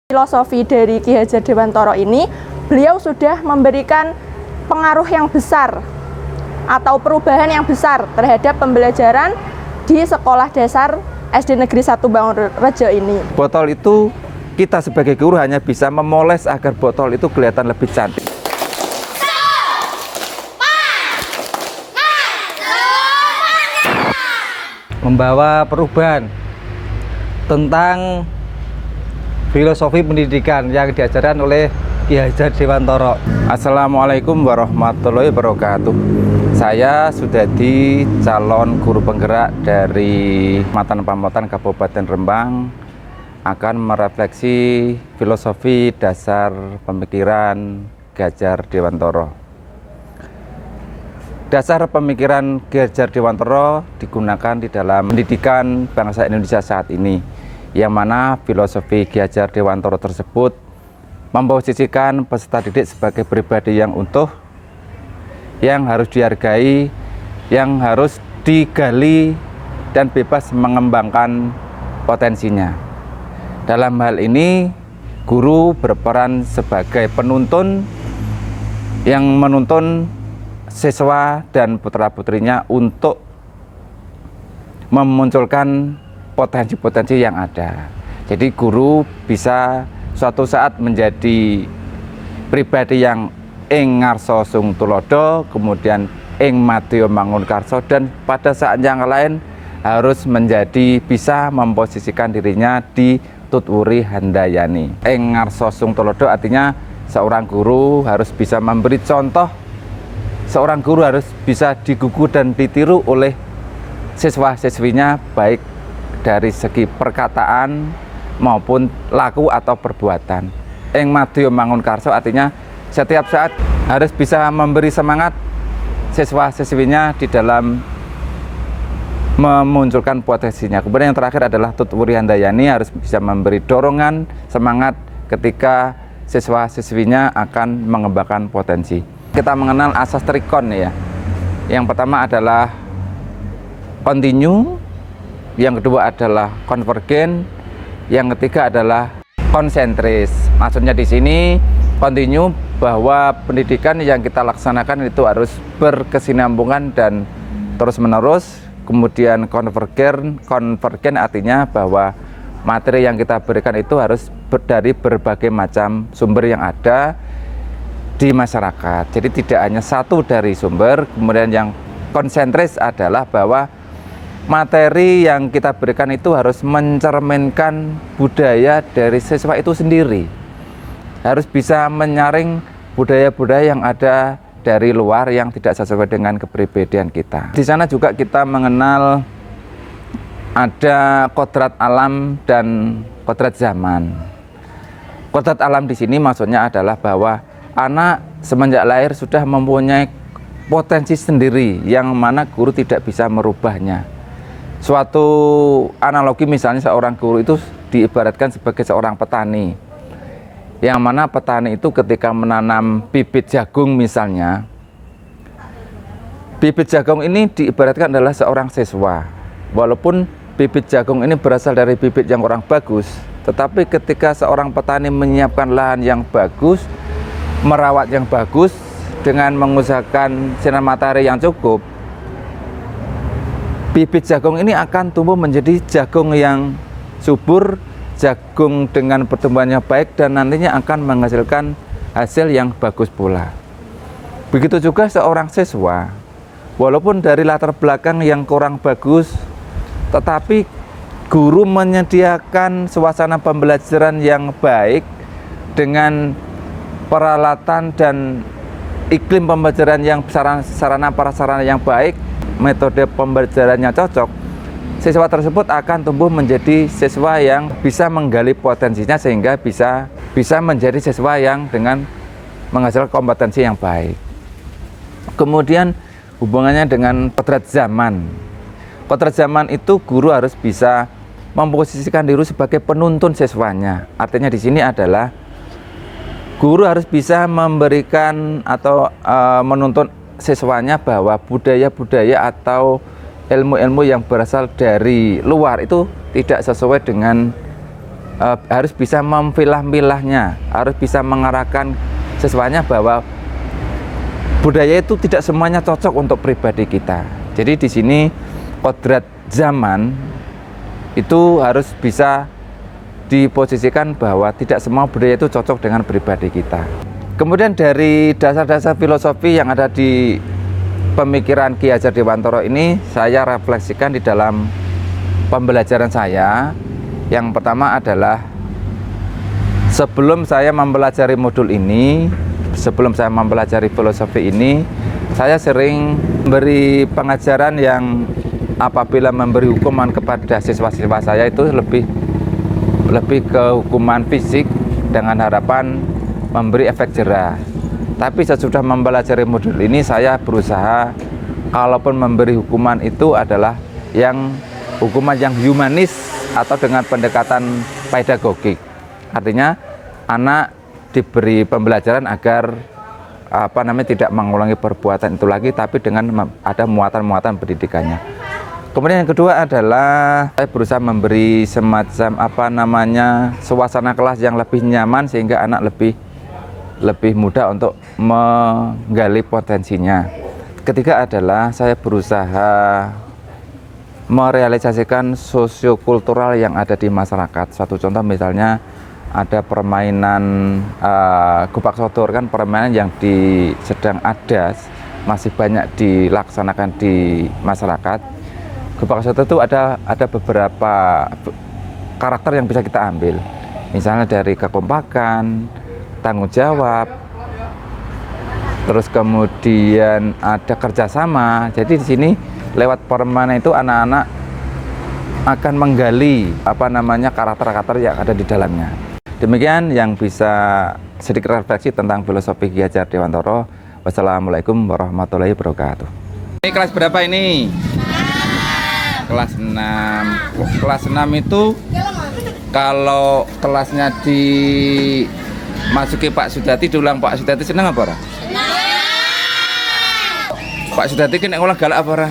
Filosofi dari Ki Hajar Dewantara ini, beliau sudah memberikan pengaruh yang besar atau perubahan yang besar terhadap pembelajaran di sekolah dasar SD Negeri 1 Bangunrejo ini. Botol itu kita sebagai guru hanya bisa memoles agar botol itu kelihatan lebih cantik. Membawa perubahan tentang filosofi pendidikan yang diajarkan oleh Ki Hajar Dewantara. Assalamualaikum warahmatullahi wabarakatuh. Saya Sudadi, calon guru penggerak dari Kecamatan Pamotan, Kabupaten Rembang, akan merefleksi filosofi dasar pemikiran Ki Hajar Dewantara. Dasar pemikiran Ki Hajar Dewantara digunakan di dalam pendidikan bangsa Indonesia saat ini, yang mana filosofi Ki Hajar Dewantara tersebut memposisikan peserta didik sebagai pribadi yang utuh, yang harus dihargai, yang harus digali dan bebas mengembangkan potensinya. Dalam hal ini, guru berperan sebagai penuntun yang menuntun siswa dan putra-putrinya untuk memunculkan potensi-potensi yang ada. Jadi guru bisa suatu saat menjadi pribadi yang ing ngarsa sung tulodo, kemudian ing madya mangun karsa, dan pada saat yang lain harus menjadi bisa memposisikan dirinya di tutwuri handayani. Ing ngarsa sung tulodo artinya seorang guru harus bisa memberi contoh, seorang guru harus bisa digugu dan ditiru oleh siswa-siswinya, baik dari segi perkataan maupun laku atau perbuatan. Ing madya mangun karsa artinya setiap saat harus bisa memberi semangat siswa-siswinya di dalam memunculkan potensinya. Kemudian yang terakhir adalah tutwuri handayani, harus bisa memberi dorongan, semangat ketika siswa-siswinya akan mengembangkan potensi. Kita mengenal asas trikon ya. Yang pertama adalah continue, yang kedua adalah konvergen, yang ketiga adalah konsentris. Maksudnya di sini continue bahwa pendidikan yang kita laksanakan itu harus berkesinambungan dan terus-menerus. Kemudian konvergen artinya bahwa materi yang kita berikan itu harus dari berbagai macam sumber yang ada di masyarakat. Jadi tidak hanya satu dari sumber. Kemudian yang konsentris adalah bahwa materi yang kita berikan itu harus mencerminkan budaya dari siswa itu sendiri. Harus bisa menyaring budaya-budaya yang ada dari luar yang tidak sesuai dengan kepribadian kita. Di sana juga kita mengenal ada kodrat alam dan kodrat zaman. Kodrat alam di sini maksudnya adalah bahwa anak semenjak lahir sudah mempunyai potensi sendiri yang mana guru tidak bisa merubahnya. Suatu analogi misalnya seorang guru itu diibaratkan sebagai seorang petani, yang mana petani itu ketika menanam bibit jagung misalnya, bibit jagung ini diibaratkan adalah seorang siswa. Walaupun bibit jagung ini berasal dari bibit yang kurang bagus, tetapi ketika seorang petani menyiapkan lahan yang bagus, merawat yang bagus dengan mengusahakan sinar matahari yang cukup, bibit jagung ini akan tumbuh menjadi jagung yang subur, jagung dengan pertumbuhannya baik, dan nantinya akan menghasilkan hasil yang bagus pula. Begitu juga seorang siswa, walaupun dari latar belakang yang kurang bagus, tetapi guru menyediakan suasana pembelajaran yang baik dengan peralatan dan iklim pembelajaran yang sarana prasarana yang baik, metode pembelajarannya cocok, siswa tersebut akan tumbuh menjadi siswa yang bisa menggali potensinya sehingga bisa menjadi siswa yang dengan menghasilkan kompetensi yang baik. Kemudian hubungannya dengan kodrat zaman. Kodrat zaman itu guru harus bisa memposisikan diri sebagai penuntun siswanya. Artinya di sini adalah guru harus bisa memberikan atau menuntun siswanya bahwa budaya-budaya atau ilmu-ilmu yang berasal dari luar itu tidak sesuai dengan harus bisa memilah-milahnya, harus bisa mengarahkan sesuanya bahwa budaya itu tidak semuanya cocok untuk pribadi kita. Jadi di sini kodrat zaman itu harus bisa diposisikan bahwa tidak semua budaya itu cocok dengan pribadi kita. Kemudian dari dasar-dasar filosofi yang ada di pemikiran Ki Hajar Dewantara ini saya refleksikan di dalam pembelajaran saya. Yang pertama adalah sebelum saya mempelajari modul ini, sebelum saya mempelajari filosofi ini, saya sering memberi pengajaran yang apabila memberi hukuman kepada siswa-siswa saya itu lebih ke hukuman fisik dengan harapan memberi efek jerah. Tapi sesudah mempelajari modul ini saya berusaha kalaupun memberi hukuman itu adalah yang hukuman yang humanis atau dengan pendekatan pedagogik. Artinya anak diberi pembelajaran agar tidak mengulangi perbuatan itu lagi, tapi dengan ada muatan-muatan pendidikannya. Kemudian yang kedua adalah saya berusaha memberi semacam suasana kelas yang lebih nyaman sehingga anak lebih mudah untuk menggali potensinya. Ketiga adalah saya berusaha merealisasikan sosiokultural yang ada di masyarakat. Satu contoh misalnya ada permainan gobak sodor, kan permainan yang sedang ada masih banyak dilaksanakan di masyarakat. Gobak sodor itu ada beberapa karakter yang bisa kita ambil, misalnya dari kekompakan, tanggung jawab, terus kemudian ada kerjasama. Jadi di sini lewat permainan itu anak-anak akan menggali karakter-karakter yang ada di dalamnya. Demikian yang bisa sedikit refleksi tentang filosofi Ki Hajar Dewantara. Wassalamualaikum warahmatullahi wabarakatuh. Ini kelas berapa ini? Kelas 6. Kelas 6 itu kalau kelasnya dimasuki Pak Sudati, diulang Pak Sudati, senang apa ora? Pak Sudati kan ngolah galak apa ora?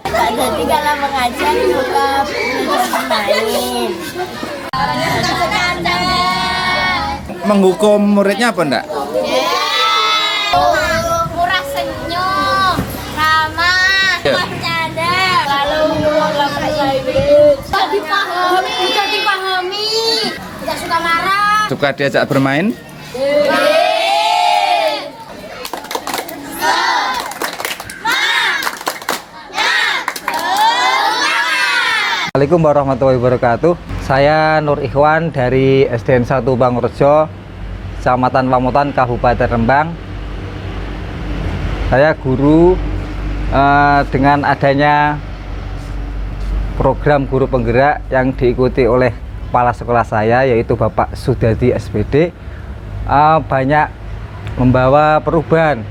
Pak Sudati kalau mengajar suka main. Menghukum muridnya apa enggak? Murah senyum, ramah, bercanda. Kalau nggak dipahami, tidak dipahami, tidak suka marah. Suka diajak bermain? Assalamualaikum warahmatullahi wabarakatuh. Saya Nur Ikhwan dari SDN 1 Bangrejo, Kecamatan Pamutan, Kabupaten Rembang. Saya guru. Dengan adanya program guru penggerak yang diikuti oleh kepala sekolah saya, yaitu Bapak Sudadi SPD, banyak membawa perubahan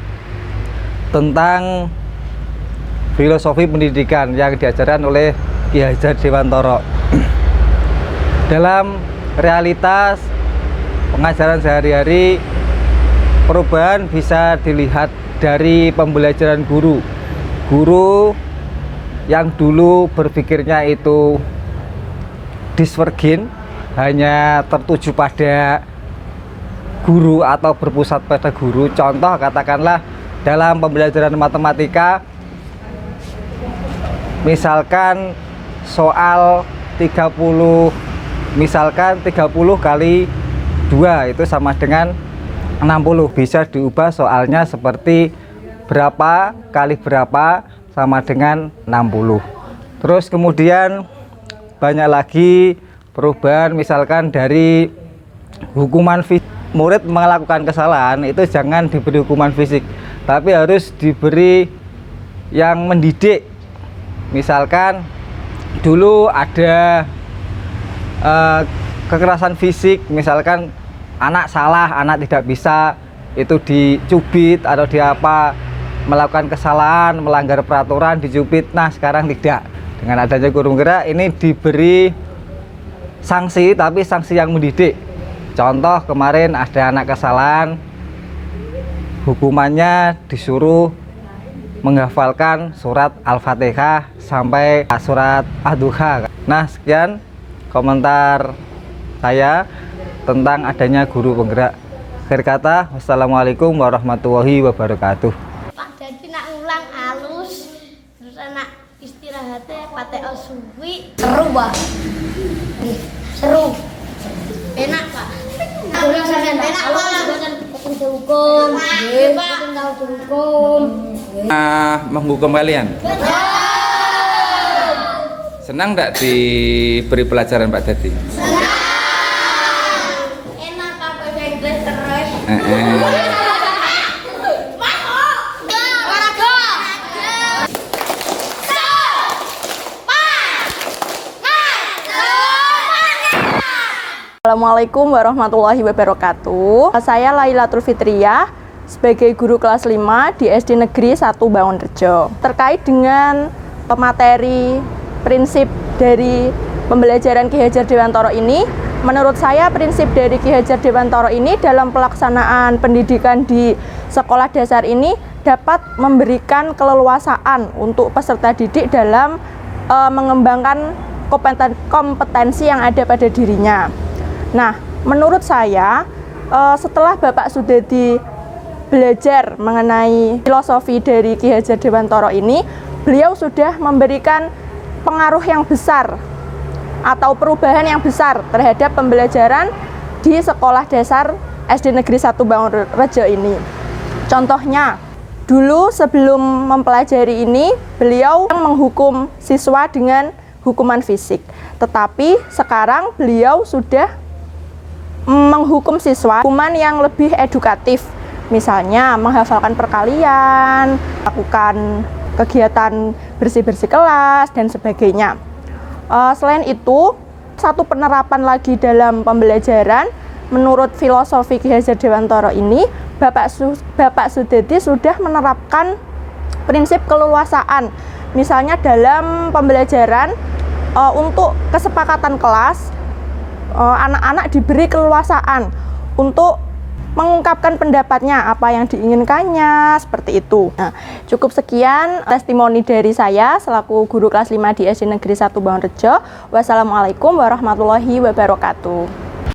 tentang filosofi pendidikan yang diajarkan oleh Ki Hajar Dewantara. Dalam realitas pengajaran sehari-hari, perubahan bisa dilihat dari pembelajaran guru. Guru yang dulu berpikirnya itu disvergin, hanya tertuju pada guru atau berpusat pada guru. Contoh katakanlah dalam pembelajaran matematika, misalkan soal 30 kali 2 itu sama dengan 60. Bisa diubah soalnya seperti berapa kali berapa sama dengan 60. Terus kemudian banyak lagi perubahan, misalkan dari hukuman fisik. Murid melakukan kesalahan itu jangan diberi hukuman fisik, tapi harus diberi yang mendidik. Misalkan dulu ada kekerasan fisik, misalkan anak salah, anak tidak bisa, itu dicubit atau melakukan kesalahan, melanggar peraturan, dicubit. Nah sekarang tidak, dengan adanya guru penggerak ini diberi sanksi, tapi sanksi yang mendidik. Contoh kemarin ada anak kesalahan, hukumannya disuruh menghafalkan surat Al-Fatihah sampai surat Ad-Duha. Nah sekian, komentar saya tentang adanya guru penggerak. Akhir kata, wassalamualaikum warahmatullahi wabarakatuh. Pak jadi nak ulang halus, terus anak istirahatnya pakai suwi. Seru Pak. Seru. Enak Pak. Ulang sampean enak Pak. Hukum hukum. Nggih Pak. Hukum. Menghukum kalian. Senang enggak diberi pelajaran Pak Dadi? Enak Pak bahasa Inggris terus. Assalamualaikum warahmatullahi wabarakatuh. Saya Lailatul Fitriyah sebagai guru kelas 5 di SD Negeri 1 Bangunrejo. Terkait dengan pemateri prinsip dari pembelajaran Ki Hajar Dewantara ini, menurut saya prinsip dari Ki Hajar Dewantara ini dalam pelaksanaan pendidikan di sekolah dasar ini dapat memberikan keleluasaan untuk peserta didik dalam mengembangkan kompetensi yang ada pada dirinya. Nah, menurut saya setelah Bapak Sudadi belajar mengenai filosofi dari Ki Hajar Dewantara ini, beliau sudah memberikan pengaruh yang besar atau perubahan yang besar terhadap pembelajaran di sekolah dasar SD Negeri 1 Bangunrejo ini. Contohnya, dulu sebelum mempelajari ini, beliau menghukum siswa dengan hukuman fisik. Tetapi sekarang beliau sudah menghukum siswa hukuman yang lebih edukatif, misalnya menghafalkan perkalian, melakukan kegiatan bersih-bersih kelas, dan sebagainya. Selain itu, satu penerapan lagi dalam pembelajaran, menurut filosofi Ki Hajar Dewantara ini, Bapak Sudadi sudah menerapkan prinsip keleluasaan, misalnya dalam pembelajaran untuk kesepakatan kelas, anak-anak diberi keleluasaan untuk mengungkapkan pendapatnya, apa yang diinginkannya, seperti itu. Nah, cukup sekian testimoni dari saya selaku guru kelas 5 di SD Negeri 1 Bangunrejo. Wassalamualaikum warahmatullahi wabarakatuh.